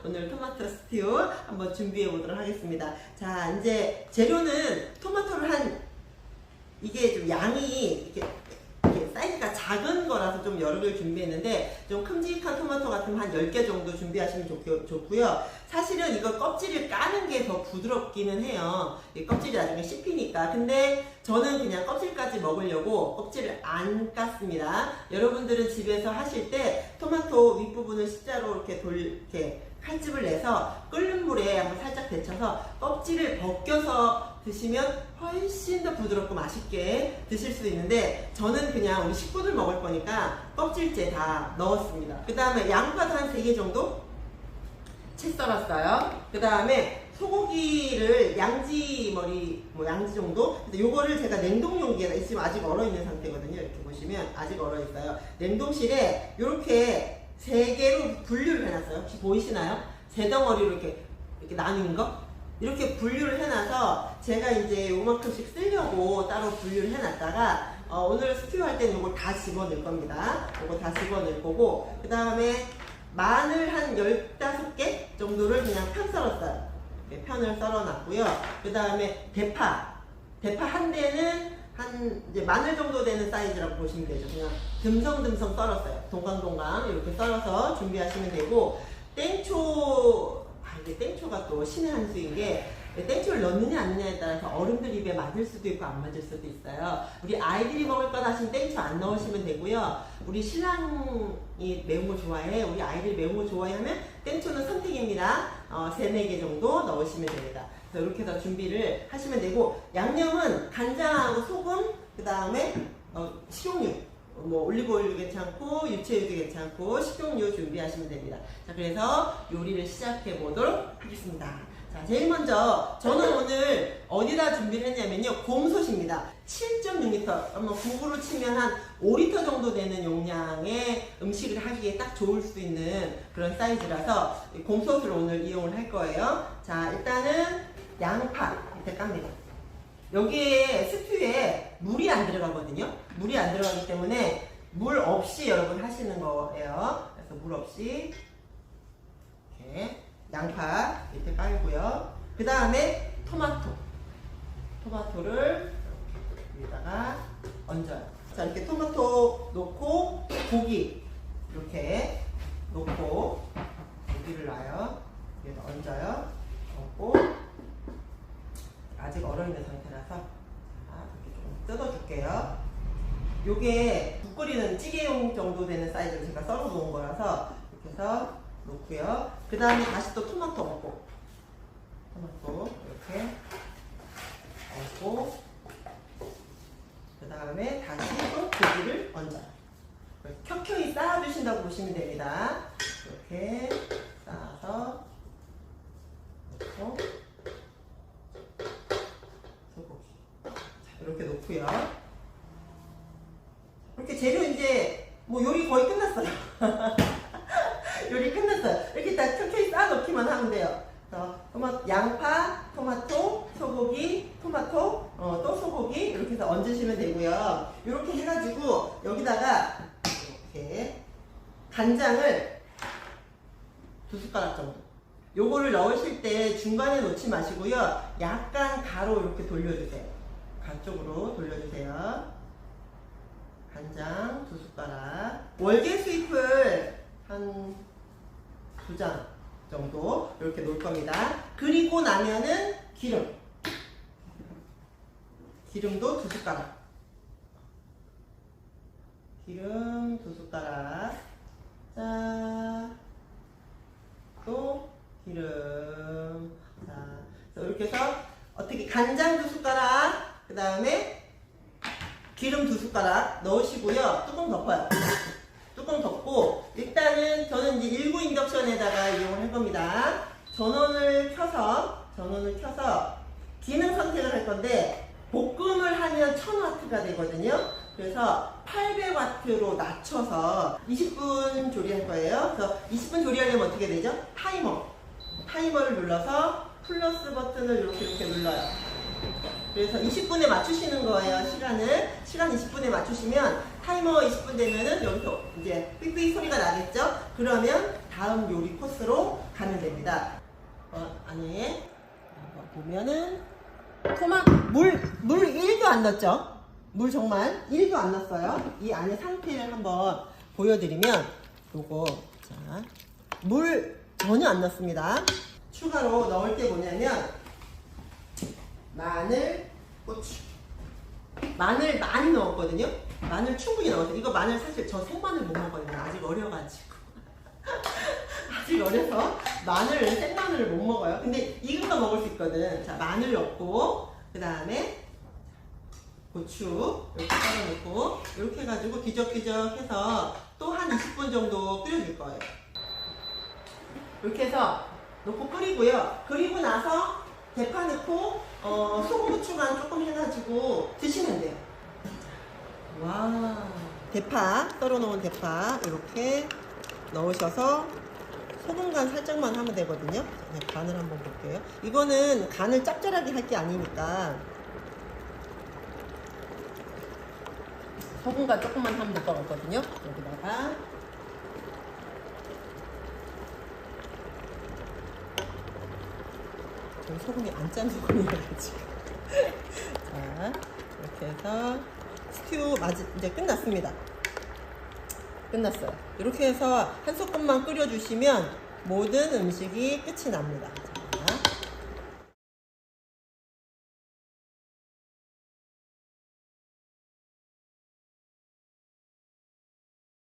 오늘 토마토 스튜 한번 준비해 보도록 하겠습니다. 자, 이제 재료는 토마토를 이게 좀 양이 이렇게 사이즈가 작은 거라서 좀 여러 개를 준비했는데, 좀 큼직한 토마토 같으면 한 10개 정도 준비하시면 좋고요. 사실은 이거 껍질을 까는 게 더 부드럽기는 해요. 이 껍질이 나중에 씹히니까. 근데 저는 그냥 껍질까지 먹으려고 껍질을 안 깠습니다. 여러분들은 집에서 하실 때 토마토 윗부분을 십자로 이렇게 칼집을 내서 끓는 물에 한번 살짝 데쳐서 껍질을 벗겨서 드시면 훨씬 더 부드럽고 맛있게 드실 수 있는데, 저는 그냥 우리 식구들 먹을 거니까 껍질째 다 넣었습니다. 그 다음에 양파도 한 3개 정도 채 썰었어요. 그 다음에 소고기를 양지 정도? 근데 요거를 제가 냉동 용기에 지금 아직 얼어 있는 상태거든요. 이렇게 보시면 아직 얼어 있어요. 냉동실에 이렇게 3개로 분류를 해놨어요. 혹시 보이시나요? 3덩어리로 이렇게 나눈 거? 이렇게 분류를 해놔서 제가 이제 요만큼씩 쓰려고 따로 분류를 해놨다가 오늘 스튜 할 때는 요걸 다 집어넣을 겁니다. 요거 다 집어넣을 거고, 그 다음에 마늘 한 15개 정도를 그냥 편 썰었어요. 이렇게 편을 썰어놨고요. 그 다음에 대파 한 대는 이제 마늘 정도 되는 사이즈라고 보시면 되죠. 그냥 듬성듬성 썰었어요. 동강동강 이렇게 썰어서 준비하시면 되고, 이게 땡초가 또 신의 한 수인 게, 땡초를 넣느냐 안 넣느냐에 따라서 어른들 입에 맞을 수도 있고 안 맞을 수도 있어요. 우리 아이들이 먹을 거 하시면 땡초 안 넣으시면 되고요. 우리 신랑이 매운 거 좋아해, 우리 아이들이 매운 거 좋아해 하면 땡초는 선택입니다. 3, 4개 정도 넣으시면 됩니다. 그래서 이렇게 해서 준비를 하시면 되고, 양념은 간장하고 소금, 그 다음에 식용유, 올리브오일도 괜찮고 유채유도 괜찮고 식용유 준비하시면 됩니다. 자, 그래서 요리를 시작해 보도록 하겠습니다. 자, 제일 먼저 저는 오늘 어디다 준비를 했냐면요, 곰솥입니다. 7.6L, 아마 국으로 치면 한 5L 정도 되는 용량의 음식을 하기에 딱 좋을 수 있는 그런 사이즈라서 곰솥을 오늘 이용을 할 거예요. 자, 일단은 양파 밑에 깝니다. 여기에 스튜에 물이 안 들어가거든요. 물이 안 들어가기 때문에 물 없이 여러분 하시는 거예요. 그래서 물 없이 이렇게 양파 밑에 깔고요. 그 다음에 토마토를 여기다가 얹어요. 자, 이렇게 토마토 놓고 고기 이렇게 놓고 고기를 놔요. 여기다 얹어요. 얹고 아직 얼어있는 상태라서 이렇게 조금 뜯어줄게요. 요게 국 끓이는 찌개용 정도 되는 사이즈로 제가 썰어 놓은 거라서 이렇게 해서 놓고요. 그 다음에 다시 또 토마토 얹고, 이렇게 얹고, 그 다음에 다시 또 고기를 얹어요. 켜켜이 쌓아주신다고 보시면 됩니다. 이렇게 쌓아서 놓고, 이렇게 놓고요. 이렇게 재료 이제 요리 거의 끝났어요. 요리 끝났어요. 이렇게 다 켜켜이 쌓아 넣기만 하면 돼요. 양파, 토마토, 소고기, 토마토, 또 소고기 이렇게 해서 얹으시면 되고요. 이렇게 해가지고 여기다가 이렇게 간장을 2숟가락 정도. 요거를 넣으실 때 중간에 놓지 마시고요. 약간 가로 이렇게 돌려주세요. 가쪽으로 돌려주세요. 간장 2숟가락. 월계수잎을 한 2장 정도 이렇게 놓을 겁니다. 그리고 나면은 기름도 2숟가락. 기름 2숟가락. 자, 또 기름. 자, 이렇게 해서 어떻게 간장 2숟가락, 그 다음에 기름 2숟가락 넣으시고요. 뚜껑 덮어요. 뚜껑 덮고, 일단은 저는 이제 19 인덕션에다가 이용을 할 겁니다. 전원을 켜서 기능 선택을 할 건데, 볶음을 하면 1000W가 되거든요. 그래서 800W로 낮춰서 20분 조리할 거예요. 그래서 20분 조리하려면 어떻게 되죠? 타이머를 눌러서 플러스 버튼을 이렇게 눌러요. 그래서 20분에 맞추시는 거예요. 시간 20분에 맞추시면 타이머 20분 되면은 여기서 이제 삑 삑삑 소리가 나겠죠? 그러면 다음 요리 코스로 가면 됩니다. 안에 보면은 물 1도 안 넣었죠? 물 정말 1도 안 넣었어요. 이 안에 상태를 한번 보여드리면 요거 자, 물 전혀 안 넣습니다. 추가로 넣을 게 뭐냐면 마늘, 고추. 마늘 많이 넣었거든요. 마늘 충분히 넣었어요. 이거 마늘 사실 저 생마늘 못 먹거든요. 아직 어려가지고. 아직 어려서 생마늘을 못 먹어요. 근데 익은 거 먹을 수 있거든. 자, 마늘 넣고 그 다음에 고추 이렇게 썰어놓고 이렇게 해가지고 뒤적뒤적 해서 또 한 20분 정도 끓여줄 거예요. 이렇게 해서 넣고 끓이고요. 그리고 나서 대파 넣고 소금 후추만 조금 해가지고 드시면 돼요. 와, 대파 썰어놓은 대파 이렇게 넣으셔서 소금 간 살짝만 하면 되거든요. 네, 간을 한번 볼게요. 이거는 간을 짭짤하게 할 게 아니니까 소금 간 조금만 하면 될 것 같거든요. 여기다가 소금이 안 짠 소금이라 지금. 자, 이렇게 해서 스튜 이제 끝났습니다. 끝났어요. 이렇게 해서 한 소끔만 끓여주시면 모든 음식이 끝이 납니다. 자,